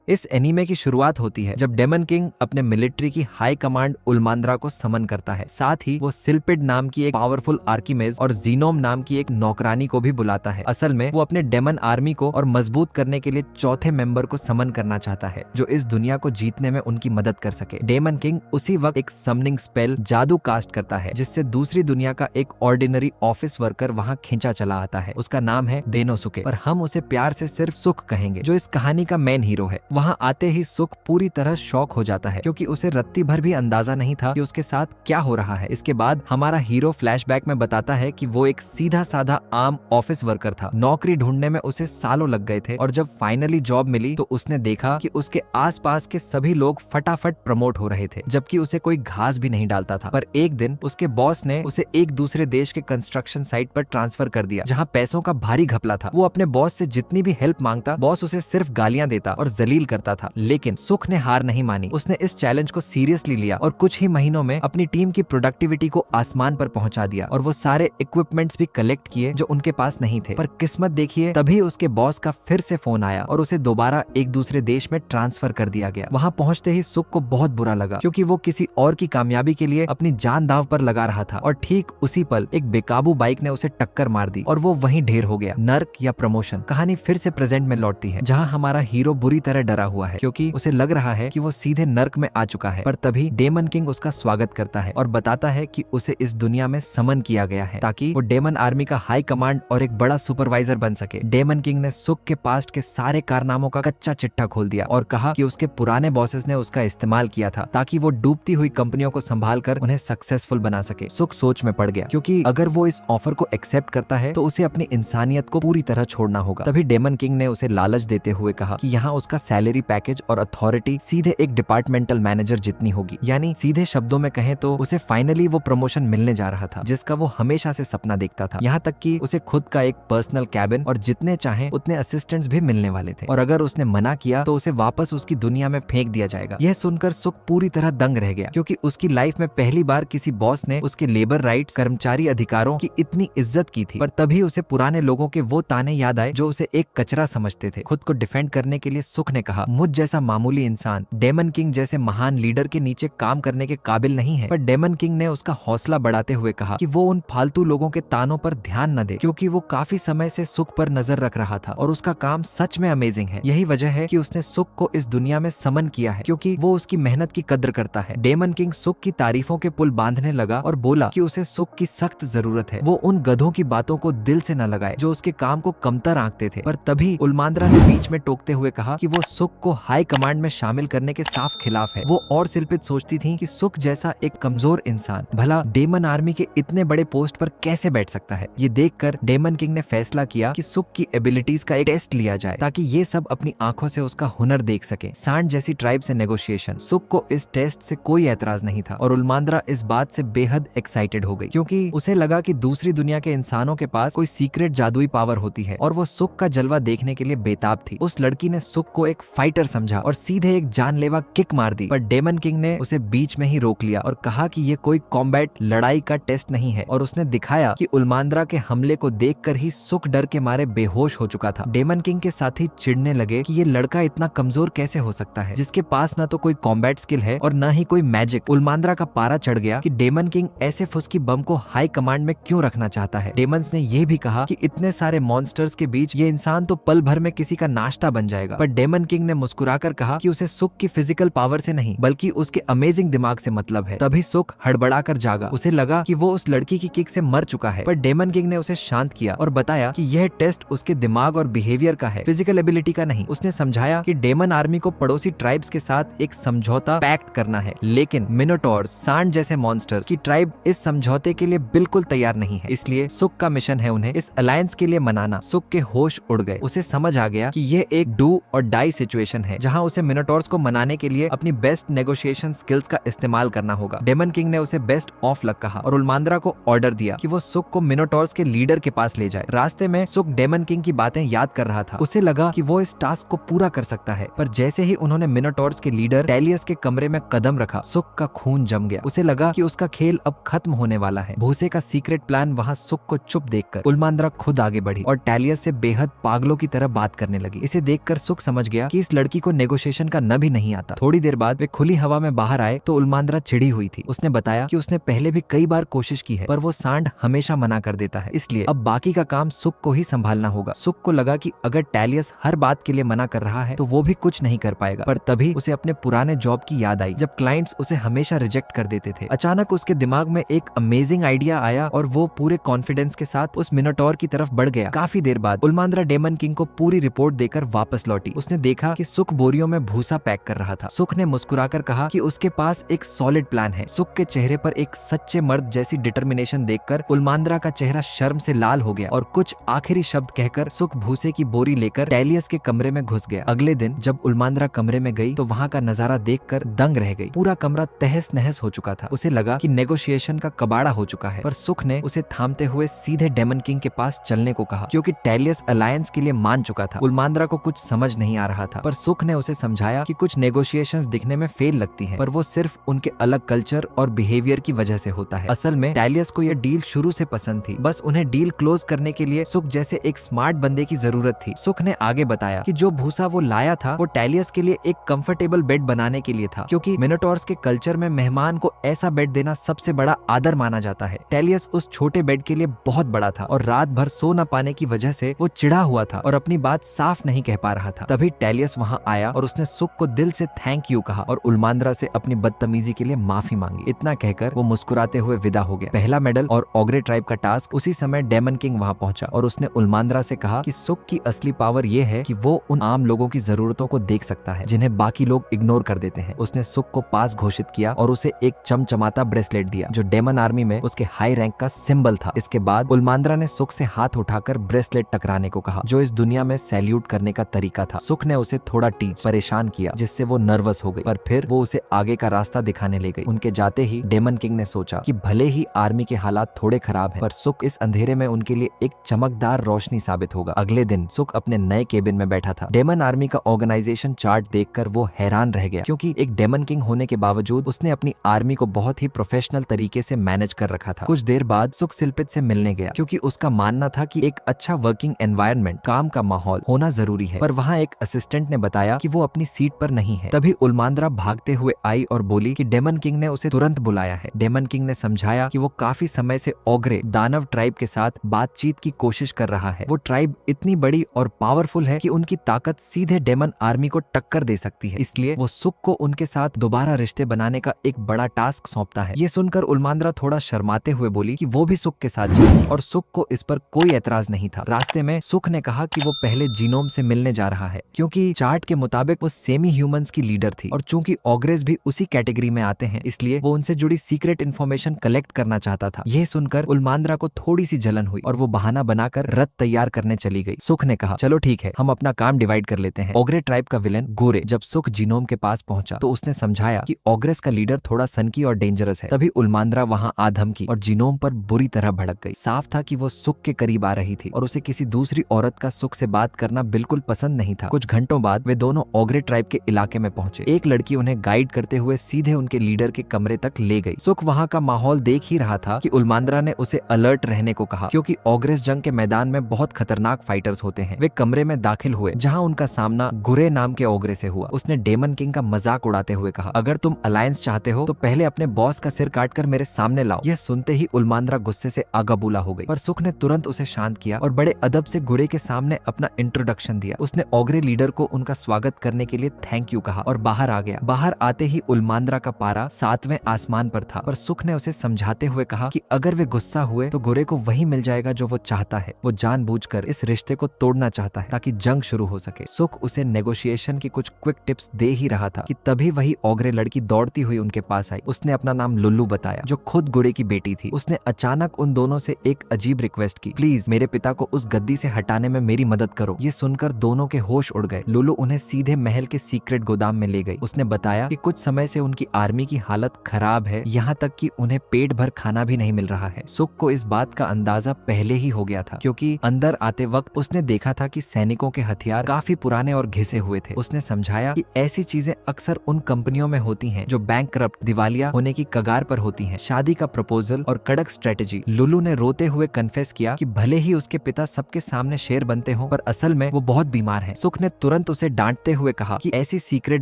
इस एनीमे की शुरुआत होती है जब डेमन किंग अपने मिलिट्री की हाई कमांड उल्मांद्रा को समन करता है। साथ ही वो सिल्पिड नाम की एक पावरफुल आर्किमेज और जीनोम नाम की एक नौकरानी को भी बुलाता है। असल में वो अपने डेमन आर्मी को और मजबूत करने के लिए चौथे मेंबर को समन करना चाहता है जो इस दुनिया को जीतने में उनकी मदद कर सके। डेमन किंग उसी वक्त एक समनिंग स्पेल जादू कास्ट करता है जिससे दूसरी दुनिया का एक ऑर्डिनरी ऑफिस वर्कर वहाँ खींचा चला आता है। उसका नाम है देनोसुके, पर हम उसे प्यार से सिर्फ सुख कहेंगे, जो इस कहानी का मेन हीरो है। वहाँ आते ही सुख पूरी तरह शॉक हो जाता है क्योंकि उसे रत्ती भर भी अंदाजा नहीं था कि उसके साथ क्या हो रहा है। इसके बाद हमारा हीरो फ्लैशबैक में बताता है कि वो एक सीधा साधा आम ऑफिस वर्कर था। नौकरी ढूंढने में उसे सालों लग गए थे और जब फाइनली जॉब मिली तो उसने देखा कि उसके आसपास के सभी लोग फटाफट प्रमोट हो रहे थे जबकि उसे कोई घास भी नहीं डालता था। पर एक दिन उसके बॉस ने उसे एक दूसरे देश के कंस्ट्रक्शन साइट पर ट्रांसफर कर दिया जहाँ पैसों का भारी घपला था। वो अपने बॉस से जितनी भी हेल्प मांगता, बॉस उसे सिर्फ गालियां देता और जलील करता था। लेकिन सुख ने हार नहीं मानी। उसने इस चैलेंज को सीरियसली लिया और कुछ ही महीनों में अपनी टीम की प्रोडक्टिविटी को आसमान पर पहुंचा दिया और वो सारे इक्विपमेंट्स भी कलेक्ट किए जो उनके पास नहीं थे। पर किस्मत देखिए, तभी उसके बॉस का फिर से फोन आया और उसे दोबारा एक दूसरे देश में ट्रांसफर कर दिया गया। वहां पहुंचते ही सुख को बहुत बुरा लगा क्योंकि वो किसी और की कामयाबी के लिए अपनी जान दांव पर लगा रहा था और ठीक उसी पल एक बेकाबू बाइक ने उसे टक्कर मार दी और वो वहीं ढेर हो गया। नर्क या प्रमोशन। कहानी फिर से प्रेजेंट में लौटती है जहां हमारा हीरो बुरी तरह डरा हुआ है क्योंकि उसे लग रहा है कि वो सीधे नर्क में आ चुका है। पर तभी डेमन किंग उसका स्वागत करता है और बताता है कि उसे इस दुनिया में समन किया गया है ताकि वो डेमन आर्मी का हाई कमांड और एक बड़ा सुपरवाइजर बन सके। डेमन किंग ने सुख के पास्ट के सारे कारनामों का कच्चा चिट्ठा खोल दिया और कहा कि उसके पुराने बॉसेस ने उसका इस्तेमाल किया था ताकि वो डूबती हुई कंपनियों को संभाल कर उन्हें सक्सेसफुल बना सके। सुख सोच में पड़ गया क्योंकि अगर वो इस ऑफर को एक्सेप्ट करता है तो उसे अपनी इंसानियत को पूरी तरह छोड़ना होगा। तभी डेमन किंग ने उसे लालच देते हुए कहा कि यहाँ उसका सैलरी पैकेज और अथॉरिटी सीधे एक डिपार्टमेंटल मैनेजर जितनी होगी। यानी सीधे शब्दों में कहें तो उसे फाइनली वो प्रमोशन मिलने जा रहा था जिसका वो हमेशा से सपना देखता था। यहाँ तक कि उसे खुद का एक पर्सनल कैबिन और जितने चाहे उतने असिस्टेंट्स भी मिलने वाले थे और अगर उसने मना किया तो उसे वापस उसकी दुनिया में फेंक दिया जाएगा। यह सुनकर सुख पूरी तरह दंग रह गया क्योंकि उसकी लाइफ में पहली बार किसी बॉस ने उसके लेबर राइट्स, कर्मचारी अधिकारों की इतनी इज्जत की थी। पर तभी उसे पुराने लोगों के वो ताने याद आए जो उसे एक कचरा समझते थे। खुद को डिफेंड करने के लिए सुख ने कहा, मुझ जैसा मामूली इंसान डेमन किंग जैसे महान लीडर के नीचे काम करने के काबिल नहीं है। पर डेमन किंग ने उसका हौसला बढ़ाते हुए कहा कि वो उन फालतू लोगों के तानों पर ध्यान न दे क्योंकि वो काफी समय से सुख पर नजर रख रहा था और उसका काम सच में अमेजिंग है। यही वजह है कि उसने सुख को इस दुनिया में समन किया है क्योंकि वो उसकी मेहनत की कद्र करता है। डेमन किंग सुख की तारीफों के पुल बांधने लगा और बोला कि उसे सुख की सख्त जरूरत है। वो उन गधों की बातों को दिल से न लगाए जो उसके काम को कमतर आंकते थे। पर तभी उल्मांद्रा ने बीच में टोकते हुए कहा कि वो सुख को हाई कमांड में शामिल करने के साफ खिलाफ है। वो और शिल्पित सोचती थी कि सुख जैसा एक कमजोर इंसान भला डेमन आर्मी के इतने बड़े पोस्ट पर कैसे बैठ सकता है। ये देखकर डेमन किंग ने फैसला किया कि सुख की एबिलिटीज का एक टेस्ट लिया जाए ताकि ये सब अपनी आंखों से उसका हुनर देख सके। सांड जैसी ट्राइब से नेगोशिएशन। सुख को इस टेस्ट से कोई एतराज नहीं था और उल्मांद्रा इस बात से बेहद एक्साइटेड हो गई क्योंकि उसे लगा कि दूसरी दुनिया के इंसानों के पास कोई सीक्रेट जादुई पावर होती है और वो सुख का जलवा देखने के लिए बेताब थी। उस लड़की ने सुख को एक फाइटर समझा और सीधे एक जानलेवा किक मार दी। पर डेमन किंग ने उसे बीच में ही रोक लिया और कहा कि ये कोई कॉम्बैट लड़ाई का टेस्ट नहीं है और उसने दिखाया कि उल्मांद्रा के हमले को देखकर ही सुख डर के मारे बेहोश हो चुका था। डेमन किंग के साथी चिढ़ने लगे कि ये लड़का इतना कमजोर कैसे हो सकता है जिसके पास न तो कोई कॉम्बैट स्किल है और न ही कोई मैजिक। उल्मांद्रा का पारा चढ़ गया कि डेमन किंग ऐसे फुसकी बम को हाई कमांड में क्यों रखना चाहता है। डेमंस ने यह भी कहा कि इतने सारे मॉन्स्टर्स के बीच ये इंसान तो पल भर में किसी का नाश्ता बन जाएगा। पर डेमन किंग ने मुस्कुराकर कहा कि उसे सुख की फिजिकल पावर से नहीं बल्कि उसके अमेजिंग दिमाग से मतलब है। तभी सुख हड़बड़ाकर जागा। उसे लगा कि वो उस लड़की की किक से मर चुका है। पर डेमन किंग ने उसे शांत किया और बताया कि यह टेस्ट उसके दिमाग और बिहेवियर का है, फिजिकल एबिलिटी का नहीं। उसने समझाया कि डेमन आर्मी को पड़ोसी ट्राइब्स के साथ एक समझौता पैक्ट करना है लेकिन मिनोटॉर्स, सांड जैसे मॉन्स्टर्स की ट्राइब इस समझौते के लिए बिल्कुल तैयार नहीं है। इसलिए सुख का मिशन है उन्हें इस अलायंस के लिए मनाना। सुख के होश उड़ गए। उसे समझ आ गया कि यह एक डू और डाई सिचुएशन है जहां उसे मिनोटॉर्स को मनाने के लिए अपनी बेस्ट नेगोशिएशन स्किल्स का इस्तेमाल करना होगा। डेमन किंग ने उसे बेस्ट ऑफ लक कहा और उल्मांद्रा को ऑर्डर दिया कि वो सुख को मिनोटॉर्स के लीडर के पास ले जाए। रास्ते में सुख डेमन किंग की बातें याद कर रहा था। उसे लगा कि वो इस टास्क को पूरा कर सकता है। पर जैसे ही उन्होंने मिनोटॉर्स के लीडर टैलियस के कमरे में कदम रखा, सुख का खून जम गया। उसे लगा कि उसका खेल अब खत्म होने वाला है। भूसे का सीक्रेट प्लान वहां सुख को चुप देखकर उल्मांद्रा खुद आगे बढ़ी और टैलियस से बेहद पागलों की तरह बात करने लगी। इसे देखकर सुख समझ गया कि इस लड़की को नेगोशिएशन का न भी नहीं आता। थोड़ी देर बाद वे खुली हवा में बाहर आए तो उल्मांद्रा चिढ़ी हुई थी। उसने बताया कि उसने पहले भी कई बार कोशिश की है पर वो सांड हमेशा मना कर देता है, इसलिए अब बाकी का काम सुक को ही संभालना होगा। सुक को लगा कि अगर टैलियस हर बात के लिए मना कर रहा है तो वो भी कुछ नहीं कर पाएगा, पर तभी उसे अपने पुराने जॉब की याद आई जब क्लाइंट्स उसे हमेशा रिजेक्ट कर देते थे। अचानक उसके दिमाग में एक अमेजिंग आइडिया आया और वो पूरे कॉन्फिडेंस के साथ उस मिनोटॉर की तरफ बढ़ गया। काफी देर बाद उल्मांद्रा डेमन किंग को पूरी रिपोर्ट देकर वापस लौटी। उसने देखा कि सुक बोरियों में भूसा पैक कर रहा था। सुक ने मुस्कुराकर कहा कि उसके पास एक सॉलिड प्लान है। सुक के चेहरे पर एक सच्चे मर्द जैसी डिटर्मिनेशन देखकर उल्मांद्रा का चेहरा शर्म से लाल हो गया और कुछ आखिरी शब्द कहकर सुक भूसे की बोरी लेकर टैलियस के कमरे में घुस गया। अगले दिन जब उल्मांद्रा कमरे में गई तो वहाँ का नजारा देखकर दंग रह गई। पूरा कमरा तहस नहस हो चुका था। उसे लगा कि नेगोशिएशन का कबाड़ा हो चुका है, पर सुक ने उसे थामते हुए सीधे डेमन किंग के पास चलने को कहा क्योंकि टैलियस अलायंस के लिए मान चुका था। उल्मांद्रा को कुछ समझ नहीं आ रहा था, पर सुक ने उसे समझाया कि कुछ नेगोशिएशंस दिखने में फेल लगती हैं, पर वो सिर्फ उनके अलग कल्चर और बिहेवियर की वजह से होता है। असल में टैलियस को यह डील शुरू से पसंद थी, बस उन्हें डील क्लोज करने के लिए सुक जैसे एक स्मार्ट बंदे की जरूरत थी। सुक ने आगे बताया कि जो भूसा वो लाया था वो टैलियस के लिए एक कंफर्टेबल बेड बनाने के लिए था, क्योंकि मिनोटॉर्स के कल्चर में मेहमान को ऐसा बेड देना सबसे बड़ा आदर माना जाता है। टैलियस उस छोटे बेड के लिए बहुत बड़ा था और रात भर सो न पाने की वजह से वो चिढ़ा हुआ था और अपनी बात साफ नहीं कह पा रहा था। तभी टैलियस वहां आया और उसने सुक को दिल से थैंक यू कहा और उल्मांद्रा से अपनी बदतमीजी के लिए माफी मांगी। इतना कहकर वो मुस्कुराते हुए विदा हो गया। पहला मेडल और ऑग्रे ट्राइब का टास्क उसी समय डेमन किंग वहां पहुंचा और उसने उल्मांद्रा से कहा कि सुक की असली पावर ये है कि वो उन आम लोगों की जरूरतों को देख सकता है जिन्हें बाकी लोग इग्नोर कर देते हैं। उसने सुक को पास घोषित किया और उसे एक चमचमाता ब्रेसलेट दिया जो डेमन आर्मी में उसके हाई रैंक का सिंबल था। इसके बाद उल्मांद्रा ने सुक से हाथ उठाकर ब्रेसलेट टकराने को कहा, जो इस दुनिया में सैल्यूट करने का तरीका था। सुक ने उसे थोड़ा परेशान किया जिससे वो नर्वस हो गई, पर फिर वो उसे आगे का रास्ता दिखाने ले गई। उनके जाते ही डेमन किंग ने सोचा कि भले ही आर्मी के हालात थोड़े खराब हैं, पर सुक इस अंधेरे में उनके लिए एक चमकदार रोशनी साबित होगा। अगले दिन सुक अपने नए केबिन में बैठा था। डेमन आर्मी का ऑर्गेनाइजेशन चार्ट देखकर वो हैरान रह गया, क्योंकि एक डेमन किंग होने के बावजूद उसने अपनी आर्मी को बहुत ही प्रोफेशनल तरीके से मैनेज कर रखा था। कुछ देर बाद सुक सिल्पित से मिलने गया, क्योंकि उसका मानना था कि एक अच्छा वर्किंग एनवायरनमेंट, काम का माहौल होना जरूरी है, पर वहाँ एक असिस्टेंट ने बताया कि वो अपनी सीट पर नहीं है। तभी उल्मांद्रा भागते हुए आई और बोली कि डेमन किंग ने उसे तुरंत बुलाया है। डेमन किंग ने समझाया कि वो काफी समय से ओग्रे दानव ट्राइब के साथ बातचीत की कोशिश कर रहा है। वो ट्राइब इतनी बड़ी और पावरफुल है कि उनकी ताकत सीधे डेमन आर्मी को टक्कर दे सकती है, इसलिए वो सुक को उनके साथ दोबारा रिश्ते बनाने का एक बड़ा टास्क सौंपता है। ये सुनकर उल्मांद्रा थोड़ा शर्माते हुए बोली कि वो भी सुक के साथ जाएगी और सुक को इस पर कोई एतराज नहीं था। रास्ते में सुक ने कहा कि वो पहले जीनोम से मिलने जा रहा है, क्योंकि चार्ट के मुताबिक वो सेमी ह्यूमंस की लीडर थी और चूंकि ऑग्रेस भी उसी कैटेगरी में आते हैं, इसलिए वो उनसे जुड़ी सीक्रेट इन्फॉर्मेशन कलेक्ट करना चाहता था। यह सुनकर उल्मांद्रा को थोड़ी सी जलन हुई और वो बहाना बनाकर रथ तैयार करने चली गई। सुक ने कहा, चलो ठीक है, हम अपना काम डिवाइड कर लेते हैं। ओग्रे ट्राइब का विलेन गोरे जब सुक जीनोम के पास पहुंचा तो उसने समझाया कि ऑग्रेस का लीडर थोड़ा सनकी और डेंजरस है। तभी उल्मांद्रा वहां आ धमकी और जीनोम पर बुरी तरह भड़क गई। साफ था कि वो सुक के करीब आ रही थी और उसे किसी दूसरी औरत का सुक से बात करना बिल्कुल पसंद नहीं था। कुछ घंटों बाद वे दोनों ओग्रे ट्राइब के इलाके में पहुंचे। एक लड़की उन्हें गाइड करते हुए सीधे उनके लीडर के कमरे तक ले गई। सुक वहां का माहौल देख ही रहा था कि उल्मांद्रा ने उसे अलर्ट रहने को कहा, क्योंकि ऑग्रेस जंग के मैदान में बहुत खतरनाक फाइटर्स होते हैं। वे कमरे में दाखिल हुए जहां उनका सामना गुरे नाम के ओग्रे से हुआ। उसने डेमन किंग का मजाक उड़ाते हुए कहा, अगर तुम अलायंस चाहते हो तो पहले अपने बॉस का सिर काटकर मेरे सामने लाओ। यह सुनते ही उल्मांद्रा गुस्से से आगाबूला हो गई, पर सुक ने तुरंत उसे शांत किया और बड़े अदब से गुरे के सामने अपना इंट्रोडक्शन दिया। उसने ओग्रे लीडर को उनका स्वागत करने के लिए थैंक यू कहा और बाहर आ गया। बाहर आते ही उल्मांद्रा का पारा 7वें आसमान पर था, पर सुक ने उसे समझाते हुए कहा कि अगर वे गुस्सा हुए तो गुरे को वही मिल जाएगा जो वो चाहता है। वो जानबूझकर इस रिश्ते को तोड़ना चाहता है ताकि जंग शुरू हो सके। सुक उसे नेगोशिएशन की कुछ क्विक टिप्स दे ही रहा था कि तभी वही ओग्रे लड़की दौड़ती हुई उनके पास आई। उसने अपना नाम लुल्लू बताया, जो खुद गुरे की बेटी थी। उसने अचानक उन दोनों से एक अजीब रिक्वेस्ट की, प्लीज मेरे पिता को उस गद्दी से हटाने में मेरी मदद करो। ये सुनकर दोनों के होश उड़ गए। लुल्लू उन्हें सीधे महल के सीक्रेट गोदाम में ले गई। उसने बताया कि कुछ समय से उनकी आर्मी की हालत खराब है, यहाँ तक कि उन्हें पेट भर खाना भी नहीं मिल रहा है। सुक को इस बात का अंदाजा पहले ही हो गया था, क्योंकि अंदर आते वक्त उसने देखा था कि सैनिकों के हथियार काफी पुराने और घिसे हुए थे। उसने समझाया कि ऐसी चीजें अक्सर उन कंपनियों में होती हैं जो बैंकक्रप्ट, दिवालिया होने की कगार पर होती हैं। शादी का प्रपोजल और कड़क स्ट्रेटेजी। लुल्लू ने रोते हुए कन्फेस किया कि भले ही उसके पिता सबके सामने शेर बनते हो, पर असल में वो बहुत बीमार है। सुक ने तुरंत तुरंत उसे डांटते हुए कहा कि ऐसी सीक्रेट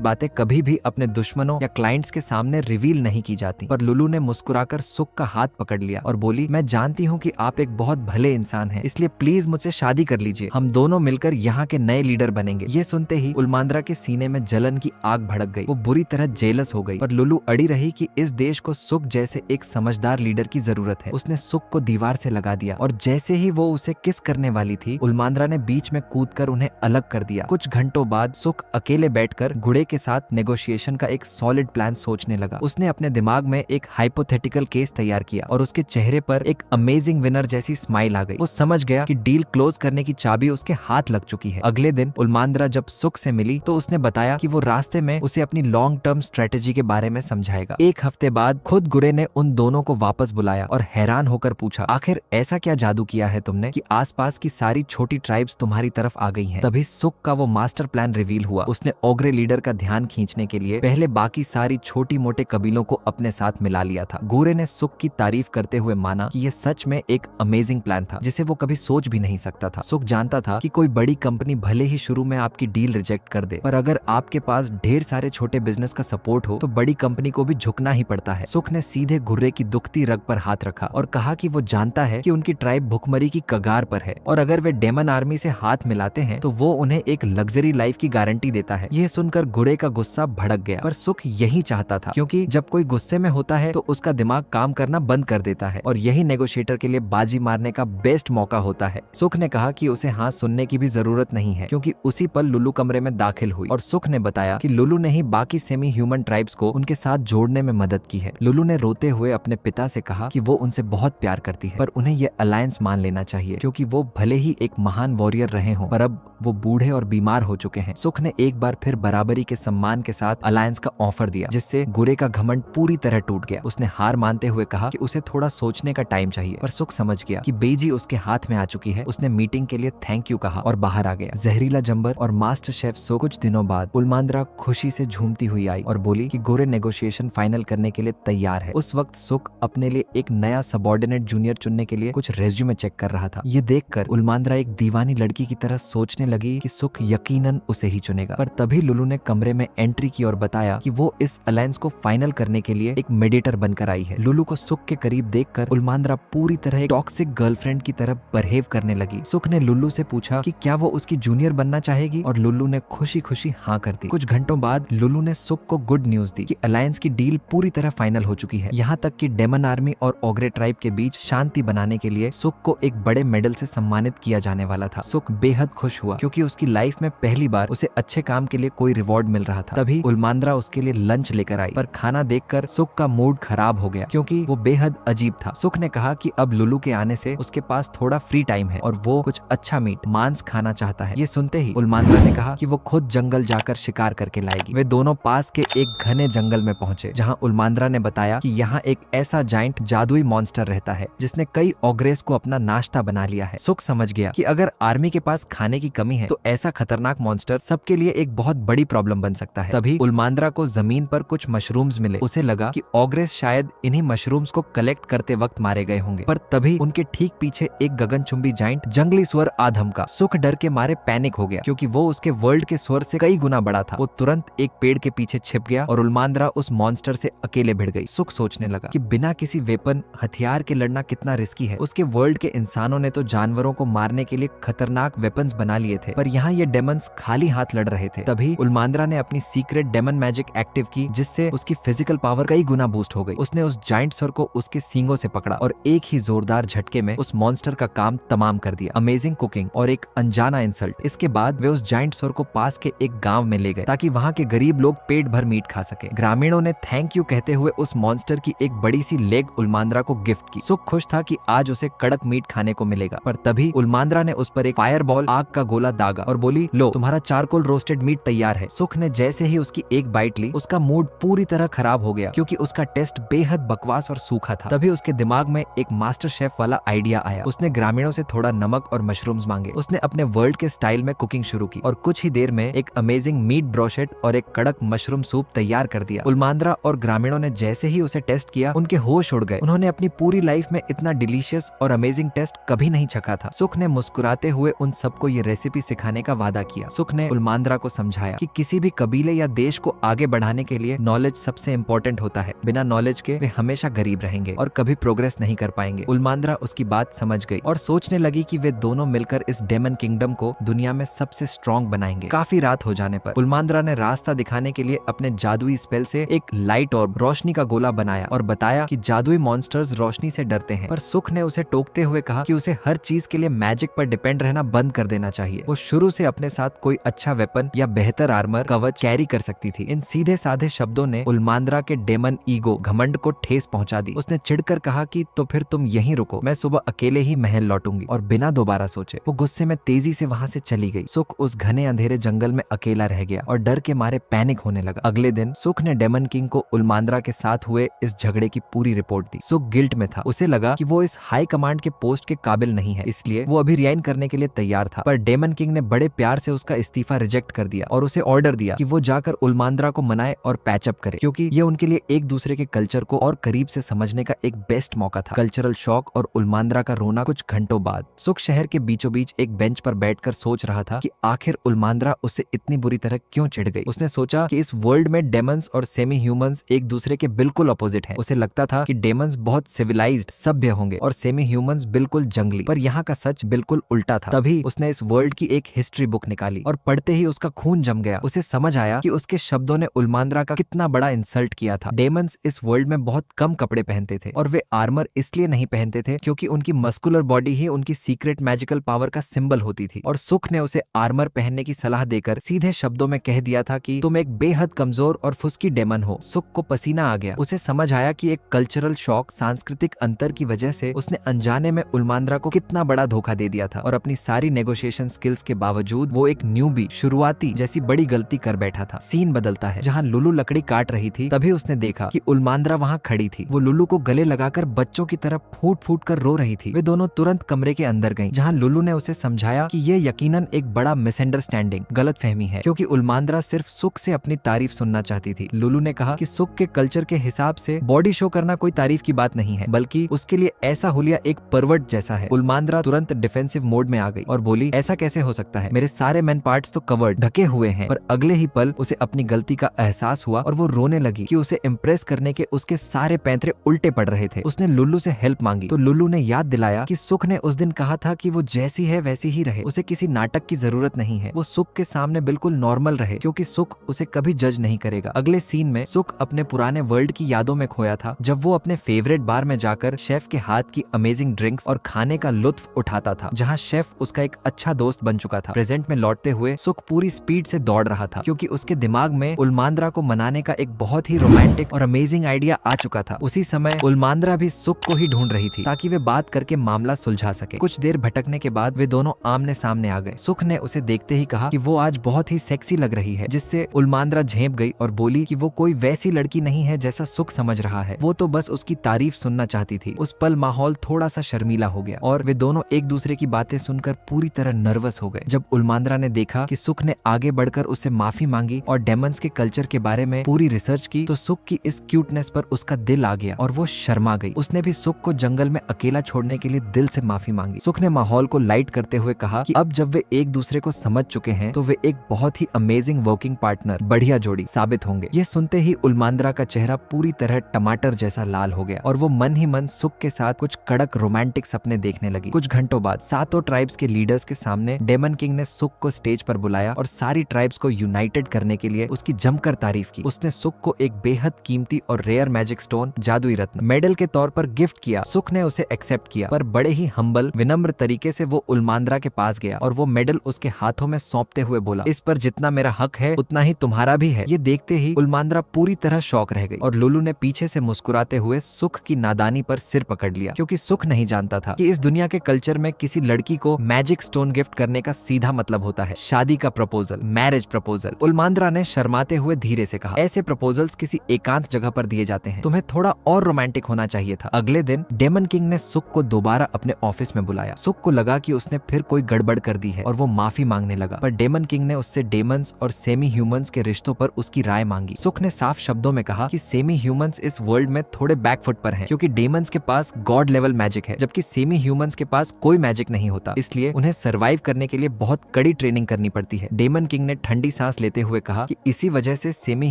बातें कभी भी अपने दुश्मनों या क्लाइंट्स के सामने रिवील नहीं की जाती। पर लुलू ने मुस्कुराकर सुख का हाथ पकड़ लिया और बोली, मैं जानती हूँ कि आप एक बहुत भले इंसान हैं, इसलिए प्लीज मुझसे शादी कर लीजिए, हम दोनों मिलकर यहाँ के नए लीडर बनेंगे। ये सुनते ही उल्मांद्रा के सीने में जलन की आग भड़क गई। वो बुरी तरह जेलस हो गई, पर लुलू अड़ी रही कि इस देश को सुख जैसे एक समझदार लीडर की जरूरत है। उसने सुख को दीवार से लगा दिया और जैसे ही वो उसे किस करने वाली थी, उल्मांद्रा ने बीच में कूदकर उन्हें अलग कर दिया। कुछ घंटों बाद सुख अकेले बैठकर गुड़े के साथ नेगोशिएशन का एक सॉलिड प्लान सोचने लगा। उसने अपने दिमाग में एक हाइपोथेटिकल केस तैयार किया और उसके चेहरे पर एक अमेजिंग विनर जैसी स्माइल आ गई। वो समझ गया कि डील क्लोज करने की चाबी उसके हाथ लग चुकी है। अगले दिन उल्मांद्रा जब सुख से मिली तो उसने बताया कि वो रास्ते में उसे अपनी लॉन्ग टर्म स्ट्रेटेजी के बारे में समझाएगा। एक हफ्ते बाद खुद गुरे ने उन दोनों को वापस बुलाया और हैरान होकर पूछा, आखिर ऐसा क्या जादू किया है तुमने कि आसपास की सारी छोटी ट्राइब्स तुम्हारी तरफ आ गई हैं? तभी सुख का वो मास्टर प्लान रिवील हुआ। उसने ओग्रे लीडर का ध्यान खींचने के लिए पहले बाकी सारी छोटी मोटे कबीलों को अपने साथ मिला लिया था। गुरे ने सुख की तारीफ करते हुए माना कि यह सच में एक अमेजिंग प्लान था जिसे वो कभी सोच भी नहीं सकता था। सुख जानता था कि कोई बड़ी कंपनी भले ही शुरू में आपकी डील रिजेक्ट कर दे, पर अगर आपके पास ढेर सारे छोटे बिजनेस का सपोर्ट हो तो बड़ी कंपनी को भी झुकना ही पड़ता है। सुख ने सीधे गुर्रे की दुखती रग पर हाथ रखा और कहा कि वो जानता है कि उनकी ट्राइब भुखमरी की कगार पर है और अगर वे डेमन आर्मी से हाथ मिलाते हैं तो वो उन्हें एक लग्जरी लाइफ की गारंटी देता है। यह सुनकर गुरे का गुस्सा भड़क गया, पर सुख यही चाहता था, क्योंकि जब कोई गुस्से में होता है तो उसका दिमाग काम करना बंद कर देता है और यही नेगोशिएटर के लिए बाजी मारने का बेस्ट मौका होता है। सुख ने कहा कि उसे हाँ सुनने की भी जरूरत नहीं है, क्योंकि उसी पल लुलू कमरे में दाखिल हुई और सुख ने बताया कि लुलू ने ही बाकी सेमी ह्यूमन ट्राइब्स को उनके साथ जोड़ने में मदद की है। लुलू ने रोते हुए अपने पिता से कहा कि वो उनसे बहुत प्यार करती है, पर उन्हें यह अलायंस मान लेना चाहिए, क्योंकि वो भले ही एक महान वॉरियर रहे हों, पर अब वो बूढ़े और बीमार हो चुके हैं। सुख ने एक बार फिर बराबरी के सम्मान के साथ अलायंस का ऑफर दिया, जिससे गुरे का घमंड पूरी तरह टूट गया। उसने हार मानते हुए कहा कि उसे थोड़ा सोचने का टाइम चाहिए, पर सुख समझ गया कि बेजी उसके हाथ में आ चुकी है। उसने मीटिंग के लिए थैंक यू कहा और बाहर आ गया। जहरीला जंबर और मास्टर शेफ सो कुछ दिनों बाद उल्मांद्रा खुशी से झूमती हुई आई और बोली कि गुरे नेगोशिएशन फाइनल करने के लिए तैयार है। उस वक्त सुख अपने लिए एक नया सबऑर्डिनेट जूनियर चुनने के लिए कुछ रेज्यूमे चेक कर रहा था। ये देखकर उल्मांद्रा एक दीवानी लड़की की तरह सोचने लगी कि सुख यकीनन उसे ही चुनेगा। पर तभी लुलू ने कमरे में एंट्री की और बताया कि वो इस अलायंस को फाइनल करने के लिए एक मेडिएटर बनकर आई है। लुलू को सुख के करीब देखकर उल्मांद्रा पूरी तरह एक टॉक्सिक गर्लफ्रेंड की तरह बिहेव करने लगी। सुख ने लुलू से पूछा कि क्या वो उसकी जूनियर बनना चाहेगी और लुलू ने खुशी खुशी हाँ कर दी। कुछ घंटों बाद लुलू ने सुख को गुड न्यूज दी कि अलायंस की डील पूरी तरह फाइनल हो चुकी है। यहाँ तक कि डेमन आर्मी और ओग्रे ट्राइब के बीच शांति बनाने के लिए सुख को एक बड़े मेडल से सम्मानित किया जाने वाला था। सुख बेहद खुश हुआ, क्योंकि उसकी लाइफ में पहली बार उसे अच्छे काम के लिए कोई रिवॉर्ड मिल रहा था। तभी उल्मांद्रा उसके लिए लंच लेकर आई, पर खाना देखकर सुख का मूड खराब हो गया, क्योंकि वो बेहद अजीब था। सुख ने कहा कि अब लुलू के आने से उसके पास थोड़ा फ्री टाइम है और वो कुछ अच्छा मीट मांस खाना चाहता है। ये सुनते ही उल्मांद्रा ने कहा कि वो खुद जंगल जाकर शिकार करके लाएगी। वे दोनों पास के एक घने जंगल में पहुंचे, जहां उल्मांद्रा ने बताया कि यहाँ एक ऐसा जाइंट जादुई मॉन्स्टर रहता है जिसने कई ओग्रेस को अपना नाश्ता बना लिया है। सुख समझ गया कि अगर आर्मी के पास खाने की कमी है तो ऐसा खतरनाक मॉन्स्टर सबके लिए एक बहुत बड़ी प्रॉब्लम बन सकता है। तभी उल्मांद्रा को जमीन पर कुछ मशरूम्स मिले। उसे लगा कि ओग्रेस शायद इन्हीं मशरूम्स को कलेक्ट करते वक्त मारे गए होंगे, पर तभी उनके ठीक पीछे एक गगनचुंबी जाइंट जंगली स्वर आधम का। सुख डर के मारे पैनिक हो गया, क्योंकि वो उसके वर्ल्ड के स्वर से कई गुना बड़ा था। वो तुरंत एक पेड़ के पीछे छिप गया और उल्मांद्रा उस मॉन्स्टर से अकेले भिड़ गई। सुख सोचने लगा कि बिना किसी वेपन हथियार के लड़ना कितना रिस्की है। उसके वर्ल्ड के इंसानों ने तो जानवरों को मारने के लिए खतरनाक वेपन्स बना लिए थे, पर यहाँ ये डेमन्स खाली हाथ लड़ रहे थे। तभी उल्मांद्रा ने अपनी सीक्रेट डेमन मैजिक एक्टिव की, जिससे उसकी फिजिकल पावर कई गुना बूस्ट हो गई। उसने उस जाइंट स्वर को उसके सींगों से पकड़ा और एक ही जोरदार झटके में उस मॉन्स्टर का काम तमाम कर दिया। अमेजिंग कुकिंग और एक अनजाना इंसल्ट। इसके बाद वे उस जाइंट स्वर को पास के एक गांव में ले गए, ताकि वहां के गरीब लोग पेट भर मीट खा सके। ग्रामीणों ने थैंक यू कहते हुए उस मॉन्स्टर की एक बड़ी सी लेग उल्मांद्रा को गिफ्ट की। सुख खुश था कि आज उसे कड़क मीट खाने को मिलेगा, पर तभी उल्मांद्रा ने उस पर एक फायरबॉल आग का गोला दागा और बोली, लो तुम्हारा चारकोल रोस्टेड मीट तैयार है। सुख ने जैसे ही उसकी एक बाइट ली, उसका मूड पूरी तरह खराब हो गया, क्योंकि उसका टेस्ट बेहद बकवास और सूखा था। तभी उसके दिमाग में एक मास्टर शेफ वाला आइडिया आया। उसने ग्रामीणों से थोड़ा नमक और मशरूम्स मांगे। उसने अपने वर्ल्ड के स्टाइल में कुकिंग शुरू की और कुछ ही देर में एक अमेजिंग मीट ब्रोशेट और एक कड़क मशरूम सूप तैयार कर दिया। उल्मांद्रा और ग्रामीणों ने जैसे ही उसे टेस्ट किया, उनके होश उड़ गए। उन्होंने अपनी पूरी लाइफ में इतना डिलीशियस और अमेजिंग टेस्ट कभी नहीं चखा था। सुख ने मुस्कुराते हुए उन सबको ये रेसिपी सिखाने का वादा किया। गया। सुख ने उल्मांद्रा को समझाया कि किसी भी कबीले या देश को आगे बढ़ाने के लिए नॉलेज सबसे इंपॉर्टेंट होता है। बिना नॉलेज के वे हमेशा गरीब रहेंगे और कभी प्रोग्रेस नहीं कर पाएंगे। उल्मांद्रा उसकी बात समझ गई और सोचने लगी कि वे दोनों मिलकर इस डेमन किंगडम को दुनिया में सबसे स्ट्रॉन्ग बनाएंगे। काफी रात हो जाने पर उल्मांद्रा ने रास्ता दिखाने के लिए अपने जादुई स्पेल से एक लाइट और रोशनी का गोला बनाया और बताया कि जादुई मॉन्स्टर्स रोशनी से डरते हैं। पर सुख ने उसे टोकते हुए कहा कि उसे हर चीज के लिए मैजिक पर डिपेंड रहना बंद कर देना चाहिए। वो शुरू से अपने साथ कोई अच्छा वेपन या बेहतर आर्मर कवच कैरी कर सकती थी। इन सीधे साधे शब्दों ने उल्मांद्रा के डेमन ईगो घमंड को ठेस पहुंचा दी। उसने चिढ़कर कहा कि तो फिर तुम यहीं रुको, मैं सुबह अकेले ही महल लौटूंगी। और बिना दोबारा सोचे वो गुस्से में तेजी से वहां से चली गई। सुख उस घने अंधेरे जंगल में अकेला रह गया और डर के मारे पैनिक होने लगा। अगले दिन सुख ने डेमन किंग को उल्मांद्रा के साथ हुए इस झगड़े की पूरी रिपोर्ट दी। सुख गिल्ट में था। उसे लगा कि वो इस हाई कमांड के पोस्ट के काबिल नहीं है, इसलिए वो अभी रिजाइन करने के लिए तैयार था। पर डेमन किंग ने बड़े प्यार से उसका इस्तीफा रिजेक्ट कर दिया और उसे ऑर्डर दिया कि वो जाकर उल्मांद्रा को मनाए और पैचअप करे, क्योंकि ये उनके लिए एक दूसरे के कल्चर को और करीब से समझने का एक बेस्ट मौका था। कल्चरल शॉक और उल्मांद्रा का रोना कुछ घंटों बाद। सुख शहर के बीचों बीच एक बेंच पर बैठकर सोच रहा था कि आखिर उल्मांद्रा उससे इतनी बुरी तरह क्यों चिढ़ गई। उसने सोचा कि इस वर्ल्ड में डेमंस और सेमी ह्यूमंस एक दूसरे के बिल्कुल अपोजिट हैं। उसे लगता था कि डेमंस बहुत सिविलाइज्ड सभ्य होंगे और सेमी ह्यूमंस बिल्कुल जंगली, पर यहाँ का सच बिल्कुल उल्टा था। तभी उसने इस वर्ल्ड की एक हिस्ट्री बुक निकाली और पढ़ते ही उसका खून जम गया। उसे समझ आया कि उसके शब्दों ने उल्मांद्रा का कितना बड़ा इंसल्ट किया था। डेमंस इस वर्ल्ड में बहुत कम कपड़े पहनते थे और वे आर्मर इसलिए नहीं पहनते थे क्योंकि उनकी मस्कुलर बॉडी ही उनकी सीक्रेट मैजिकल पावर का सिंबल होती थी। और सुख ने उसे आर्मर पहनने की सलाह देकर सीधे शब्दों में कह दिया था कि तुम एक बेहद कमजोर और फुसकी डेमन हो। सुख को पसीना आ गया। उसे समझ आया कि एक कल्चरल शॉक, सांस्कृतिक अंतर की वजह से उसने अनजाने में उल्मांद्रा को कितना बड़ा धोखा दे दिया था और अपनी सारी नेगोशिएशन स्किल्स के बावजूद वो एक न्यूबी, शुरुआती जैसी बड़ी गलती कर बैठा था। सीन बदलता है। जहाँ लुलू लकड़ी काट रही थी तभी उसने देखा कि उल्मांद्रा वहाँ खड़ी थी। वो लुलू को गले लगाकर बच्चों की तरह फूट फूट कर रो रही थी। वे दोनों तुरंत कमरे के अंदर गईं, जहाँ लुलू ने उसे समझाया कि ये यकीनन एक बड़ा मिसअंडरस्टैंडिंग, गलतफहमी है, क्योंकि उल्मांद्रा सिर्फ सुख से अपनी तारीफ सुनना चाहती थी। लुलू ने कहा कि सुख के कल्चर के हिसाब से बॉडी शो करना कोई तारीफ की बात नहीं है, बल्कि उसके लिए ऐसा हुलिया एक परवर्ट जैसा है। उल्मांद्रा तुरंत डिफेंसिव मोड में आ गई और बोली, ऐसा कैसे हो सकता है, मेरे सारे मेन पार्ट्स तो कवर्ड, ढके हुए हैं। पर अगले ही पल उसे अपनी गलती का एहसास हुआ और वो रोने लगी कि उसे इम्प्रेस करने के उसके सारे पैंतरे उल्टे पड़ रहे थे। उसने लुल्लू से हेल्प मांगी तो लुल्लू ने याद दिलाया कि सुख ने उस दिन कहा था कि वो जैसी है वैसी ही रहे, उसे किसी नाटक की जरूरत नहीं है। वो सुख के सामने बिल्कुल नॉर्मल रहे क्योंकि सुख उसे कभी जज नहीं करेगा। अगले सीन में सुख अपने पुराने वर्ल्ड की यादों में खोया था, जब वो अपने फेवरेट बार में जाकर शेफ के हाथ की अमेजिंग ड्रिंक्स और खाने का लुत्फ उठाता था, जहाँ शेफ उसका एक अच्छा दोस्त बन चुका था। प्रेजेंट में लौटते हुए सुख पूरी स्पीड से दौड़ रहा था क्योंकि उसके दिमाग में उल्मांद्रा को मनाने का एक बहुत ही रोमांटिक और अमेजिंग आइडिया आ चुका था। उसी समय उल्मांद्रा भी सुख को ही ढूंढ रही थी ताकि वे बात करके मामला सुलझा सके। कुछ देर भटकने के बाद वे दोनों आमने सामने आ गए। सुख ने उसे देखते ही कहा कि वो आज बहुत ही सेक्सी लग रही है, जिससे उल्मांद्रा झेप गई और बोली कि वो कोई वैसी लड़की नहीं है जैसा सुख समझ रहा है, वो तो बस उसकी तारीफ सुनना चाहती थी। उस पल माहौल थोड़ा सा शर्मीला हो गया और वे दोनों एक दूसरे की बातें सुनकर पूरी तरह नर्वस हो गए। जब उल्मांद्रा ने देखा कि सुख ने आगे बढ़कर उससे माफी मांगी और डेमंस के कल्चर के बारे में पूरी रिसर्च की, तो सुख की इस क्यूटनेस पर उसका दिल आ गया और वो शर्मा गई। उसने भी सुख को जंगल में अकेला छोड़ने के लिए दिल से माफी मांगी। सुख ने माहौल को लाइट करते हुए कहा कि अब जब वे एक दूसरे को समझ चुके हैं तो वे एक बहुत ही अमेजिंग वर्किंग पार्टनर, बढ़िया जोड़ी साबित होंगे। ये सुनते ही उल्मांद्रा का चेहरा पूरी तरह टमाटर जैसा लाल हो गया और वो मन ही मन सुख के साथ कुछ कड़क रोमांटिक सपने देखने लगी। कुछ घंटों बाद सातों ट्राइब्स के लीडर्स के सामने डेमन किंग ने सुख को स्टेज पर बुलाया और सारी ट्राइब्स को यूनाइटेड करने के लिए उसकी जमकर तारीफ की। उसने सुख को एक बेहद कीमती और रेयर मैजिक स्टोन, जादुई रत्न, मेडल के तौर पर गिफ्ट किया। सुख ने उसे एक्सेप्ट किया, पर बड़े ही हम्बल, विनम्र तरीके से वो उल्मांद्रा के पास गया और वो मेडल उसके हाथों में सौंपते हुए बोला, इस पर जितना मेरा हक है उतना ही तुम्हारा भी है। ये देखते ही उल्मांद्रा पूरी तरह शॉक रह गई और लुलू ने पीछे से मुस्कुराते हुए सुख की नादानी पर सिर पकड़ लिया, क्योंकि सुख नहीं जानता था कि इस दुनिया के कल्चर में किसी लड़की को मैजिक स्टोन गिफ्ट करने का सीधा मतलब होता है शादी का प्रपोजल, मैरिज प्रपोजल। उल्मांद्रा ने शर्माते हुए धीरे से कहा, ऐसे प्रपोजल्स किसी एकांत जगह पर दिए जाते हैं, तुम्हें थोड़ा और रोमांटिक होना चाहिए था। अगले दिन डेमन किंग ने सुख को दोबारा अपने ऑफिस में बुलाया। सुख को लगा कि उसने फिर कोई गड़बड़ कर दी है और वो माफी मांगने लगा, पर डेमन किंग ने उससे डेमंस और सेमी ह्यूमंस के रिश्तों पर उसकी राय मांगी। सुख ने साफ शब्दों में कहा कि सेमी ह्यूमंस इस वर्ल्ड में थोड़े बैकफुट पर हैं, क्योंकि डेमंस के पास गॉड लेवल मैजिक है, जबकि सेमी ह्यूमंस के पास कोई मैजिक नहीं होता, इसलिए उन्हें सर्वाइव करने के लिए बहुत कड़ी ट्रेनिंग ट्रेनिंग करनी पड़ती है। डेमन किंग ने ठंडी सांस लेते हुए कहा कि इसी वजह से सेमी